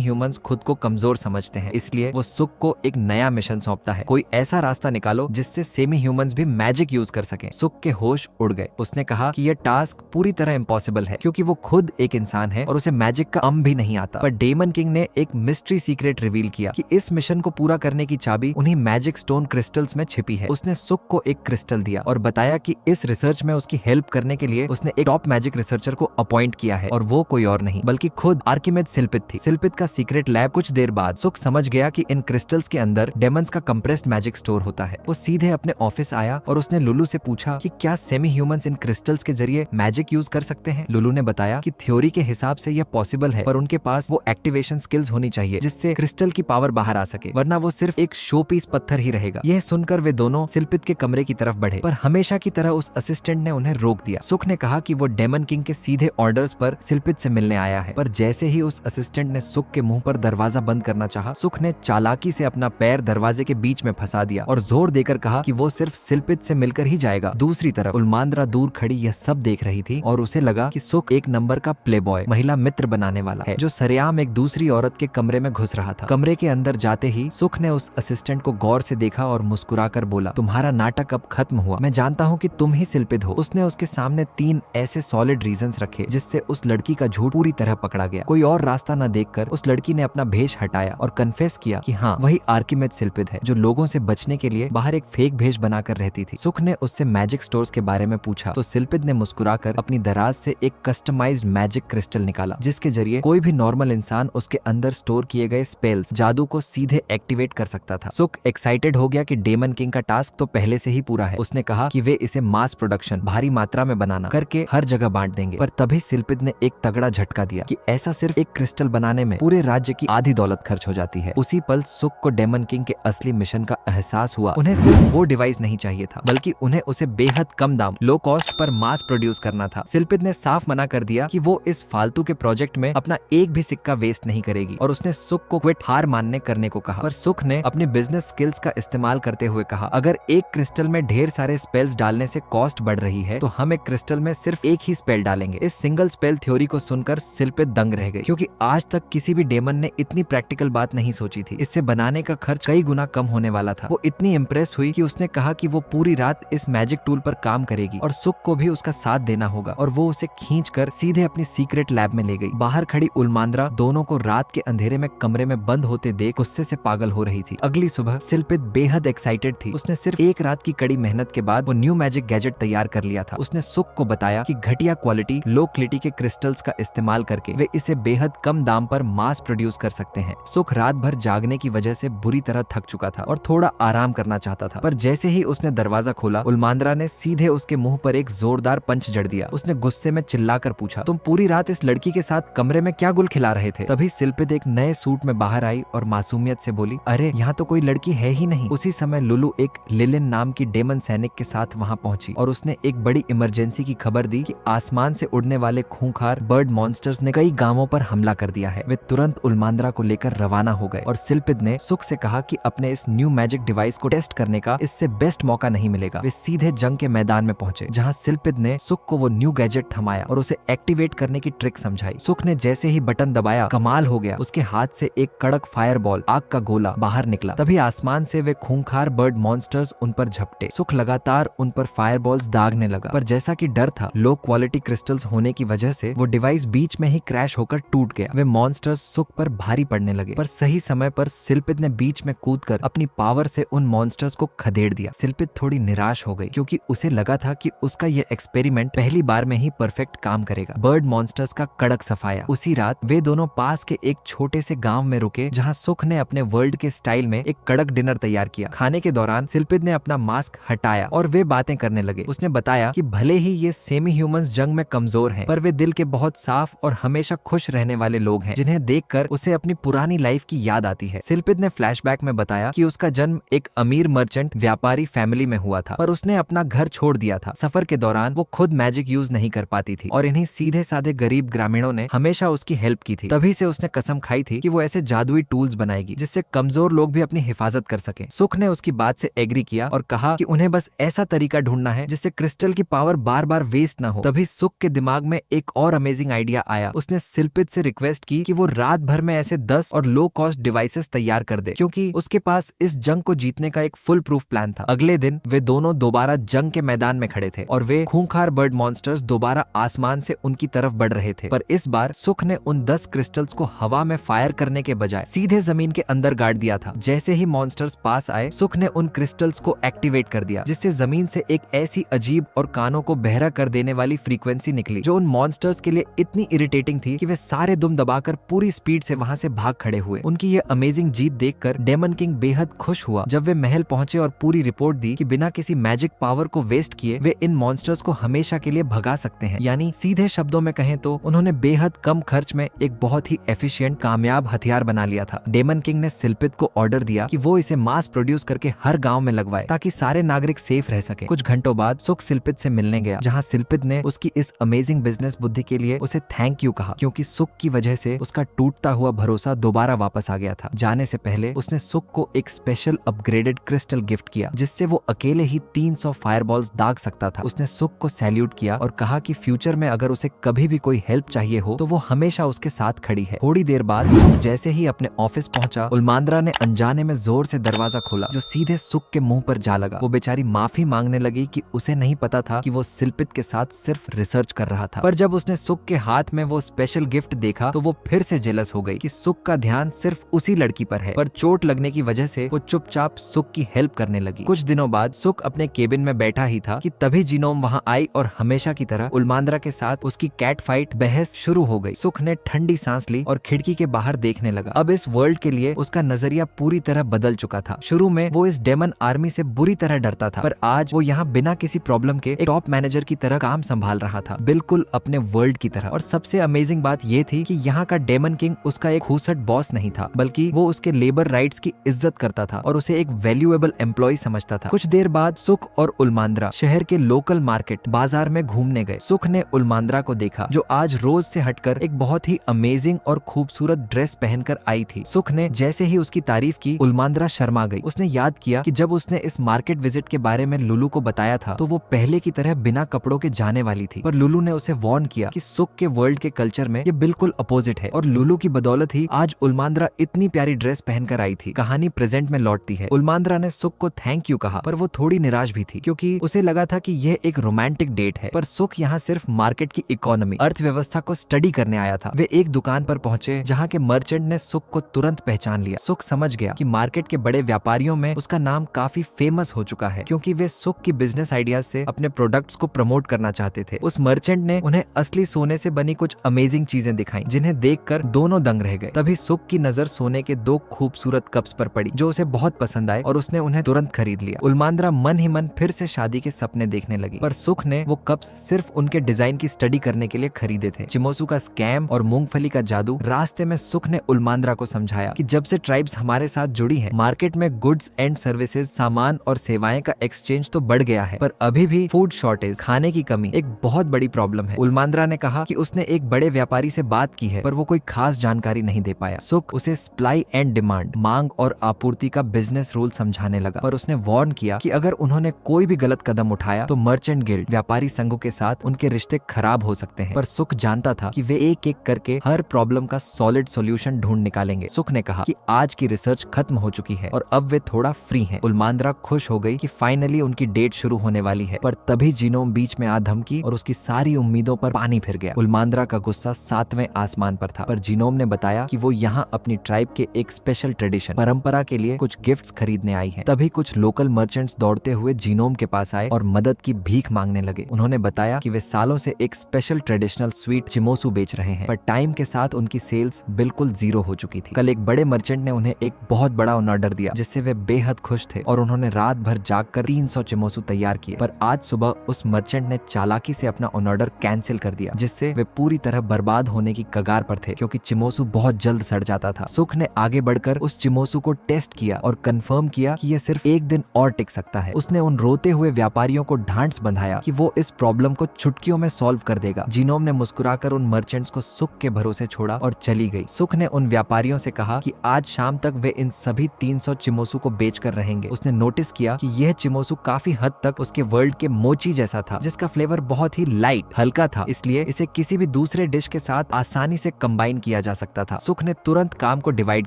ह्यूमंस खुद को कमजोर समझते हैं, इसलिए वो सुक को एक नया मिशन सौंपता है, कोई ऐसा रास्ता निकालो जिससे सेमी ह्यूमंस भी मैजिक यूज कर सकें। सुक के होश उड़ गए। उसने कहा कि यह टास्क पूरी तरह इम्पॉसिबल है क्योंकि वो खुद एक इंसान है और उसे मैजिक का भी नहीं आता। पर डेमन किंग ने एक मिस्ट्री सीक्रेट रिवील किया कि इस मिशन को पूरा करने की चाबी उन्हीं मैजिक स्टोन क्रिस्टल्स में छिपी है। उसने सुक को एक क्रिस्टल दिया और बताया कि इस रिसर्च में उसकी हेल्प करने के लिए उसने एक टॉप मैजिक रिसर्चर को अपॉइंट किया है और वो कोई और नहीं बल्कि खुद आर्किमेद सिल्पिद थी। सिल्पिद का सीक्रेट लैब। कुछ देर बाद सुक समझ गया कि इन क्रिस्टल्स के अंदर डेमंस का कंप्रेस्ड मैजिक स्टोर होता है। वो सीधे अपने ऑफिस आया और उसने लुलू से पूछा कि क्या सेमी ह्यूमंस इन क्रिस्टल्स के जरिए मैजिक यूज कर सकते हैं। लुलू ने बताया कि थ्योरी के हिसाब से यह पॉसिबल है, पर उनके पास वो एक्टिवेशन स्किल्स होनी चाहिए जिससे क्रिस्टल की पावर बाहर आ सके, वरना वो सिर्फ एक शो पीस पत्थर ही रहेगा। यह सुनकर वे दोनों सिल्पिद के कमरे की तरफ बढ़े, पर हमेशा की तरह उस असिस्टेंट ने उन्हें रोक दिया। सुक ने कहा कि वो डेमन किंग के सीधे ऑर्डर्स पर सिल्पिद से मिलने आया है, पर जैसे ही उस असिस्टेंट ने सुक के मुंह पर दरवाजा बंद करना चाहा, सुक ने चालाकी से अपना पैर दरवाजे के बीच में फंसा दिया और जोर देकर कहा कि वो सिर्फ सिल्पिद से मिलकर ही जाएगा। दूसरी तरफ उल्मांद्रा दूर खड़ी यह सब देख रही थी और उसे लगा कि सुक एक नंबर का प्लेबॉय, महिला मित्र बनाने वाला है जो सरेआम एक दूसरी औरत के कमरे में घुस रहा था। कमरे के अंदर जाते ही सुक ने उस असिस्टेंट को गौर से देखा और मुस्कुराकर बोला, तुम्हारा नाटक अब खत्म हुआ, मैं जानता हूँ कि तुम ही सिल्पिद हो। उसने उसके सामने 3 ऐसे सॉलिड रीजंस रखे जिससे उस लड़की का झूठ पूरी तरह पकड़ा गया। कोई और रास्ता न देखकर उस लड़की ने अपना भेष हटाया और कन्फेस किया कि हाँ, वही आर्किमेद सिल्पिद है जो लोगों से बचने के लिए बाहर एक फेक भेष बनाकर रहती थी। सुक ने उससे मैजिक स्टोर्स के बारे में पूछा तो सिल्पिद ने मुस्कुराकर अपनी दराज से एक कस्टमाइज्ड मैजिक क्रिस्टल निकाला जिसके जरिए कोई भी नॉर्मल इंसान उसके अंदर स्टोर किए गए स्पेल्स, जादू को सीधे एक्टिवेट कर सकता था। सुक एक्साइटेड हो गया कि डेमन किंग का टास्क तो पहले से ही पूरा है। उसने कहा कि वे इसे मास प्रोडक्शन, भारी मात्रा में बनाना करके हर जगह बांट देंगे। पर तभी सिल्पिद ने एक तगड़ा झटका दिया कि ऐसा सिर्फ एक क्रिस्टल बनाने में पूरे राज्य की आधी दौलत खर्च हो जाती है। उसी पल सुक को डेमन किंग के असली मिशन का एहसास हुआ। उन्हें सिर्फ वो डिवाइस नहीं चाहिए था बल्कि उन्हें उसे बेहद कम दाम, लो कॉस्ट पर मास प्रोड्यूस करना था। सिल्पिद ने साफ मना कर दिया कि वो इस फालतू के प्रोजेक्ट में अपना एक भी सिक्का वेस्ट नहीं करेगी और उसने सुक को क्विट, हार मानने करने को कहा। पर सुक ने अपने बिजनेस स्किल्स का इस्तेमाल करते हुए कहा, अगर एक क्रिस्टल में ढेर सारे स्पेल्स डालने से कॉस्ट बढ़ रही है तो हम एक क्रिस्टल में सिर्फ एक ही स्पेल डालेंगे। इस सिंगल स्पेल थ्योरी को सुनकर सिल्पिद दंग रह गई क्योंकि आज तक किसी भी डेमन ने इतनी प्रैक्टिकल बात नहीं सोची थी। इससे बनाने का खर्च कई गुना कम होने वाला था। वो इतनी इम्प्रेस हुई कि उसने कहा कि वो पूरी रात इस मैजिक टूल पर काम करेगी और सुक को भी उसका साथ देना होगा और वो उसे खींचकर सीधे अपनी सीक्रेट लैब में ले गई। बाहर खड़ी उल्मांद्रा दोनों को रात के अंधेरे में कमरे में बंद होते देख गुस्से से पागल हो रही थी। अगली सुबह सिल्पिद बेहद एक्साइटेड थी। उसने सिर्फ एक रात की कड़ी मेहनत के बाद वो न्यू मैजिक गैजेट तैयार कर लिया था। उसने सुक को बताया कि घटिया क्वालिटी, लो क्लिटी के क्रिस्टल्स का इस्तेमाल करके वे इसे बेहद कम दाम पर मास प्रोड्यूस कर सकते हैं। सुक रात भर जागने की वजह से बुरी तरह थक चुका था और थोड़ा आराम करना चाहता था, पर जैसे ही उसने दरवाजा खोला उल्मांद्रा ने सीधे उसके मुंह पर एक जोरदार पंच जड़ दिया। उसने गुस्से में चिल्लाकर पूछा, तुम पूरी रात इस लड़की के साथ कमरे में क्या गुल खिला रहे थे? तभी सिल्पिद एक नए सूट में बाहर आई और मासूमियत से बोली, अरे यहाँ तो कोई लड़की है ही नहीं। उसी समय लुलू एक लिलिन नाम की डेमन सैनिक के साथ वहाँ पहुंची और उसने एक बड़ी इमरजेंसी की खबर दी कि आसमान से उड़ने वाले खूंखार बर्ड मॉन्स्टर्स ने कई गांवों पर हमला कर दिया है। वे तुरंत उल्मांद्रा को लेकर रवाना हो गए और सिल्पिद ने सुक से कहा कि अपने इस न्यू मैजिक डिवाइस को टेस्ट करने का इससे बेस्ट मौका नहीं मिलेगा। वे सीधे जंग के मैदान में पहुंचे जहां सिल्पिद ने सुक को वो न्यू गैजेट थमाया और उसे एक्टिवेट करने की ट्रिक समझाई। सुक ने जैसे ही बटन दबाया, कमाल हो गया, उसके हाथ से एक कड़क फायरबॉल, आग का गोला बाहर निकला। तभी आसमान से वे खूंखार बर्ड मॉन्स्टर्स उन पर झपटे। सुक लगातार उन पर फायरबॉल्स दागने लगा, पर जैसा कि डर था, लो क्वालिटी क्रिस्टल्स होने की वजह से वो डिवाइस बीच में ही क्रैश होकर टूट गया। वे मॉन्स्टर्स सुक पर भारी पड़ने लगे, पर सही समय पर सिल्पिद ने बीच में कूदकर अपनी पावर से उन मॉन्स्टर्स को खदेड़ दिया। सिल्पिद थोड़ी निराश हो गई क्योंकि उसे लगा था कि उसका यह एक्सपेरिमेंट पहली बार में ही परफेक्ट काम करेगा। बर्ड मॉन्स्टर्स का कड़क सफाया। उसी रात वे दोनों पास के एक छोटे से गांव में रुके जहां सुक ने अपने वर्ल्ड के स्टाइल में एक कड़क डिनर तैयार किया। खाने के दौरान सिल्पिद ने अपना मास्क हटाया और वे बातें करने लगे। उसने बताया कि भले ही ये सेमी ह्यूमंस जंग में कमजोर हैं, पर वे दिल के बहुत साफ और हमेशा खुश रहने वाले लोग हैं जिन्हें देखकर उसे अपनी पुरानी लाइफ की याद आती है। सिल्पिद ने फ्लैशबैक में बताया कि उसका जन्म एक अमीर मर्चेंट व्यापारी फैमिली में हुआ था, पर उसने अपना घर छोड़ दिया था। सफर के दौरान वो खुद मैजिक यूज नहीं कर पाती थी और इन्हीं सीधे साधे गरीब ग्रामीणों ने हमेशा उसकी हेल्प की थी। तभी से उसने कसम खाई थी कि वो ऐसे जादुई टूल्स बनाएगी जिससे कमजोर लोग भी अपनी हिफाजत कर सकें। सुक ने उसकी बात से एग्री किया और कहा कि उन्हें बस ऐसा तरीका ढूंढना है जिससे क्रिस्टल की पावर बार बार वेस्ट ना हो। तभी सुक के के दिमाग में एक और अमेजिंग आइडिया आया। उसने सिल्पित से रिक्वेस्ट की कि वो रात भर में ऐसे 10 और लो कॉस्ट डिवाइसेस तैयार कर दे, क्योंकि उसके पास इस जंग को जीतने का एक फुल प्रूफ प्लान था। अगले दिन वे दोनों दोबारा जंग के मैदान में खड़े थे और वे खूंखार बर्ड मॉन्स्टर्स दोबारा आसमान से उनकी तरफ बढ़ रहे थे। पर इस बार सुख ने उन 10 क्रिस्टल्स को हवा में फायर करने के बजाय सीधे जमीन के अंदर गाड़ दिया था। जैसे ही मॉन्स्टर्स पास आए, सुख ने उन क्रिस्टल्स को एक्टिवेट कर दिया, जिससे जमीन से एक ऐसी अजीब और कानों को बहरा कर देने वाली फ्रीक्वेंसी निकली जो उन मॉन्स्टर्स के लिए इतनी इरिटेटिंग थी कि वे सारे दुम दबाकर पूरी स्पीड से वहां से भाग खड़े हुए। उनकी ये अमेजिंग जीत देखकर डेमन किंग बेहद खुश हुआ। जब वे महल पहुंचे और पूरी रिपोर्ट दी कि बिना किसी मैजिक पावर को वेस्ट किए वे इन मॉन्स्टर्स को हमेशा के लिए भगा सकते हैं, यानी सीधे शब्दों में कहें तो उन्होंने बेहद कम खर्च में एक बहुत ही एफिशिएंट कामयाब हथियार बना लिया था। डेमन किंग ने सिल्पित को ऑर्डर दिया कि वो इसे मास प्रोड्यूस करके हर गांव में लगवाए ताकि सारे नागरिक सेफ रह सके। कुछ घंटों बाद सुख सिल्पित से मिलने गया, जहां सिल्पित ने उसकी इस अमेजिंग बिजनेस बुद्धि के लिए उसे थैंक यू कहा, क्योंकि सुख की वजह से उसका टूटता हुआ भरोसा दोबारा वापस आ गया था। जाने से पहले उसने सुख को एक स्पेशल अपग्रेडेड क्रिस्टल गिफ्ट किया, जिससे वो अकेले ही 300 फायरबॉल्स दाग सकता था। उसने सुख को सैल्यूट किया और कहा कि फ्यूचर में अगर उसे कभी भी कोई हेल्प चाहिए हो तो वो हमेशा उसके साथ खड़ी है। थोड़ी देर बाद सुख जैसे ही अपने ऑफिस पहुंचा, उल्मांद्रा ने अनजाने में जोर से दरवाजा खोला, जो सीधे सुख के मुंह पर जा लगा। वो बेचारी माफी मांगने लगी कि उसे नहीं पता था कि वो सिल्पित के साथ सिर्फ रिसर्च कर रहा था। पर जब उसने सुख के हाथ में वो स्पेशल गिफ्ट देखा तो वो फिर से जेलस हो गई कि सुख का ध्यान सिर्फ उसी लड़की पर है। पर चोट लगने की वजह से वो चुपचाप सुख की हेल्प करने लगी। कुछ दिनों बाद सुख अपने केबिन में बैठा ही था कि तभी जीनोम वहां आई और हमेशा की तरह उल्मांद्रा के साथ उसकी कैट फाइट बहस शुरू हो गई। सुख ने ठंडी सांस ली और खिड़की के बाहर देखने लगा। अब इस वर्ल्ड के लिए उसका नजरिया पूरी तरह बदल चुका था। शुरू में वो इस डेमन आर्मी से बुरी तरह डरता था, पर आज वो यहाँ बिना किसी प्रॉब्लम के एक टॉप मैनेजर की तरह काम संभाल रहा था, बिल्कुल अपने वर्ल्ड की तरह। और सबसे अमेजिंग बात ये थी कि यहाँ का डेमन किंग उसका एक खूसट बॉस नहीं था, बल्कि वो उसके लेबर राइट्स की इज्जत करता था और उसे एक वैल्यूएबल एम्प्लॉय समझता था। कुछ देर बाद सुख और उल्मांद्रा शहर के लोकल मार्केट बाजार में घूमने गए। सुख ने उल्मांद्रा को देखा, जो आज रोज से हटकर एक बहुत ही अमेजिंग और खूबसूरत ड्रेस पहनकर आई थी। सुख ने जैसे ही उसकी तारीफ की, उल्मांद्रा शर्मा गई। उसने याद किया कि जब उसने इस मार्केट विजिट के बारे में लुलू को बताया था तो वो पहले की तरह बिना कपड़ों के जाने वाली थी, पर लुलू ने उसे वार्न किया कि सुख के वर्ल्ड के कल्चर में ये बिल्कुल अपोजिट है और लुलू की बदौलत ही आज उल्मांद्रा इतनी प्यारी ड्रेस पहनकर आई थी। कहानी प्रेजेंट में लौटती है। उल्मांद्रा ने सुख को थैंक यू कहा, पर वो थोड़ी निराश भी थी, क्योंकि उसे लगा था कि यह एक रोमांटिक डेट है। पर सुख यहाँ सिर्फ मार्केट की इकोनॉमी, अर्थव्यवस्था को स्टडी करने आया था। वे एक दुकान पर पहुंचे जहाँ के मर्चेंट ने सुख को तुरंत पहचान लिया। सुख समझ गया कि मार्केट के बड़े व्यापारियों में उसका नाम काफी फेमस हो चुका है, क्योंकि वे सुख की बिजनेस आइडियाज से अपने प्रोडक्ट्स को प्रमोट करना चाहते थे। उस मर्चेंट ने उन्हें असली सोने से बनी कुछ अमेजिंग चीजें दिखाई, जिन्हें देखकर दोनों दंग रह गए। तभी सुख की नजर सोने के 2 खूबसूरत कप्स पर पड़ी, जो उसे बहुत पसंद आए और उसने उन्हें तुरंत खरीद लिया। उल्मांद्रा मन ही मन फिर से शादी के सपने देखने लगी, पर सुख ने वो कप्स सिर्फ उनके डिजाइन की स्टडी करने के लिए खरीदे थे। चिमोसू का स्कैम और मूंगफली का जादू। रास्ते में सुख ने उल्मांद्रा को समझाया कि जब से ट्राइब्स हमारे साथ जुड़ी हैं, मार्केट में गुड्स एंड सर्विसेज, सामान और सेवाएं का एक्सचेंज तो बढ़ गया है, पर अभी भी फूड शॉर्टेज, खाने की कमी एक बहुत बड़ी प्रॉब्लम है। उल्मांद्रा ने कहा कि उसने एक बड़े व्यापारी से बात की है, पर वो कोई खास जानकारी नहीं दे पाया। सुख उसे सप्लाई एंड डिमांड, मांग और आपूर्ति का बिजनेस रूल समझाने लगा, पर उसने वार्न किया कि अगर उन्होंने कोई भी गलत कदम उठाया तो मर्चेंट गिल्ड, व्यापारी संघों के साथ उनके रिश्ते खराब हो सकते हैं। पर सुख जानता था कि वे एक एक करके हर प्रॉब्लम का सॉलिड सॉल्यूशन ढूंढ निकालेंगे। सुख ने कहा कि आज की रिसर्च खत्म हो चुकी है और अब वे थोड़ा फ्री हैं। उल्मांद्रा खुश हो गई कि फाइनली उनकी डेट शुरू होने वाली है, पर तभी जीनोम बीच में आ धमकी और उसकी सारी उम्मीदों पर पानी फिर गया। उल्मांद्रा का गुस्सा 7वें आसमान पर था, पर जीनोम ने बताया कि वो यहाँ अपनी ट्राइब के एक स्पेशल ट्रेडिशन, परंपरा के लिए कुछ गिफ्ट्स खरीदने आई है। तभी कुछ लोकल मर्चेंट्स दौड़ते हुए जीनोम के पास आए और मदद की भीख मांगने लगे। उन्होंने बताया कि वे सालों से एक स्पेशल ट्रेडिशनल स्वीट चिमोसू बेच रहे हैं, पर टाइम के साथ उनकी सेल्स बिल्कुल 0 हो चुकी थी। कल एक बड़े मर्चेंट ने उन्हें एक बहुत बड़ा ऑर्डर दिया, जिससे वे बेहद खुश थे और उन्होंने रात भर जागकर 300 चिमोसू तैयार किए। पर आज सुबह उस मर्चेंट ने चालाकी से अपना ऑर्डर कैंसिल कर दिया, जिससे वे पूरी तरह बर्बाद होने की कगार पर थे, क्योंकि चिमोसू बहुत जल्द सड़ जाता था। सुख ने आगे बढ़कर उस चिमोसू को टेस्ट किया और कंफर्म किया कि यह सिर्फ एक दिन और टिक सकता है। उसने उन रोते हुए व्यापारियों को ढांढस बंधाया कि वो इस प्रॉब्लम को चुटकियों में सॉल्व कर देगा। जीनोम ने मुस्कुराकर उन मर्चेंट्स को सुख के भरोसे छोड़ा और चली गई। सुख ने उन व्यापारियों से कहा कि आज शाम तक वे इन सभी 300 चिमोसू को बेचकर रहेंगे। उसने नोटिस किया कि यह चिमोसू काफी हद तक उसके वर्ल्ड के मोची जैसा था, जिसका फ्लेवर बहुत ही लाइट लाइट हल्का था, इसलिए इसे किसी भी दूसरे डिश के साथ आसानी से कंबाइन किया जा सकता था। सुख ने तुरंत काम को डिवाइड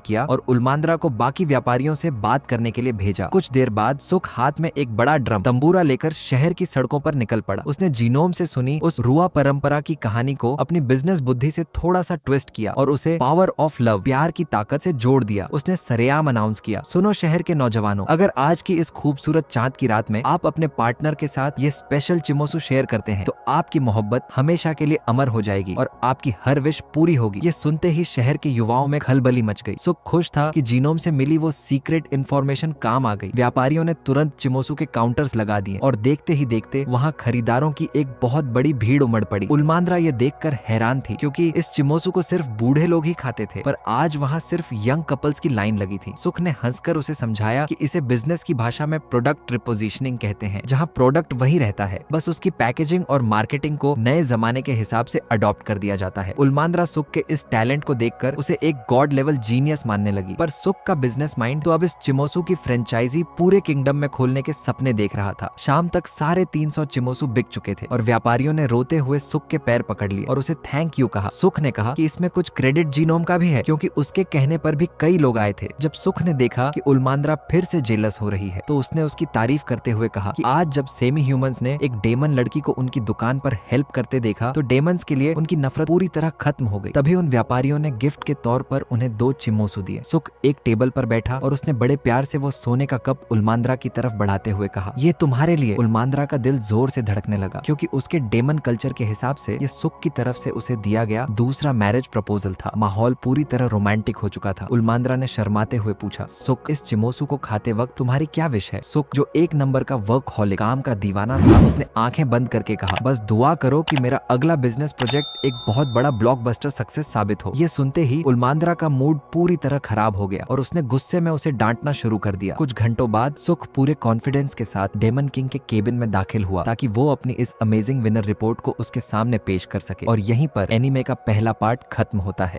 किया और उल्मांद्रा को बाकी व्यापारियों से बात करने के लिए भेजा। कुछ देर बाद सुख हाथ में एक बड़ा ड्रम तंबूरा लेकर शहर की सड़कों पर निकल पड़ा। उसने जीनोम से सुनी उस रुआ परंपरा की कहानी को अपनी बिजनेस बुद्धि से थोड़ा सा ट्विस्ट किया और उसे पावर ऑफ लव, प्यार की ताकत से जोड़ दिया। उसने सरेआम अनाउंस किया, सुनो शहर के नौजवानों, अगर आज की इस खूबसूरत चांद की रात में आप अपने पार्टनर के साथ ये स्पेशल चिमोसू शेयर करते हैं तो आपकी मोहब्बत हमेशा के लिए अमर हो जाएगी और आपकी हर विश पूरी होगी। ये सुनते ही शहर के युवाओं में खलबली मच गई। सुख खुश था कि जीनोम से मिली वो सीक्रेट इन्फॉर्मेशन काम आ गई। व्यापारियों ने तुरंत चिमोसू के काउंटर्स लगा दिए और देखते ही देखते वहाँ खरीदारों की एक बहुत बड़ी भीड़ उमड़ पड़ी। उल्मांद्रा ये देखकर हैरान थी क्योंकि इस चिमोसू को सिर्फ बूढ़े लोग ही खाते थे, पर आज वहाँ सिर्फ यंग कपल्स की लाइन लगी थी। सुख ने हंसकर उसे समझाया कि इसे बिजनेस की भाषा में प्रोडक्ट रिपोजिशनिंग कहते हैं, जहाँ प्रोडक्ट वही रहता है, बस उसकी पैकेजिंग और मार्केटिंग को नए जमाने के हिसाब से अडॉप्ट कर दिया जाता है। उल्मांद्रा सुख के इस टैलेंट को देखकर उसे एक गॉड लेवल जीनियस मानने लगी। पर सुख का बिजनेस माइंड तो अब इस चिमोसू की फ्रेंचाइजी पूरे किंगडम में खोलने के सपने देख रहा था। शाम तक 350 चिमोसू बिक चुके थे और व्यापारियों ने रोते हुए सुख के पैर पकड़ लिए और उसे थैंक यू कहा। सुख ने कहा कि इसमें कुछ क्रेडिट जीनोम का भी है क्योंकि उसके कहने पर भी कई लोग आए थे। जब सुख ने देखा कि उल्मांद्रा फिर से जेलस हो रही है तो उसने उसकी तारीफ करते हुए कहा कि आज जब सेमी ह्यूमंस ने एक डेमन लड़की को उनकी दुकान पर हेल्प करते देखा तो डेमंस के लिए उनकी नफरत पूरी तरह खत्म हो गई। तभी उन व्यापारियों ने गिफ्ट के तौर पर उन्हें 2 चिमोसू दिए। सुख एक टेबल पर बैठा और उसने बड़े प्यार से वो सोने का कप उल्मांद्रा की तरफ बढ़ाते हुए कहा, ये तुम्हारे लिए। उल्मांद्रा का दिल जोर से धड़कने लगा क्योंकि उसके डेमन कल्चर के हिसाब से ये सुख की तरफ से उसे दिया गया दूसरा मैरिज प्रपोजल था। माहौल पूरी तरह रोमांटिक हो चुका था। उल्मांद्रा ने शर्माते हुए पूछा, सुख इस चिमोसू को खाते वक्त तुम्हारी क्या विश है? सुख जो एक नंबर का वर्कहॉलिक, काम का दीवाना था, उसने आंखें बंद करके कहा, बस दुआ करो कि मेरा अगला बिजनेस प्रोजेक्ट एक बहुत बड़ा ब्लॉकबस्टर सक्सेस साबित हो। ये सुनते ही उल्मांद्रा का मूड पूरी तरह खराब हो गया और उसने गुस्से में उसे डांटना शुरू कर दिया। कुछ घंटों बाद सुख पूरे कॉन्फिडेंस के साथ डेमन किंग के केबिन में दाखिल हुआ ताकि वो अपनी इस अमेजिंग विनर रिपोर्ट को उसके सामने पेश कर सके। और यहीं पर एनीमे का पहला पार्ट खत्म होता है।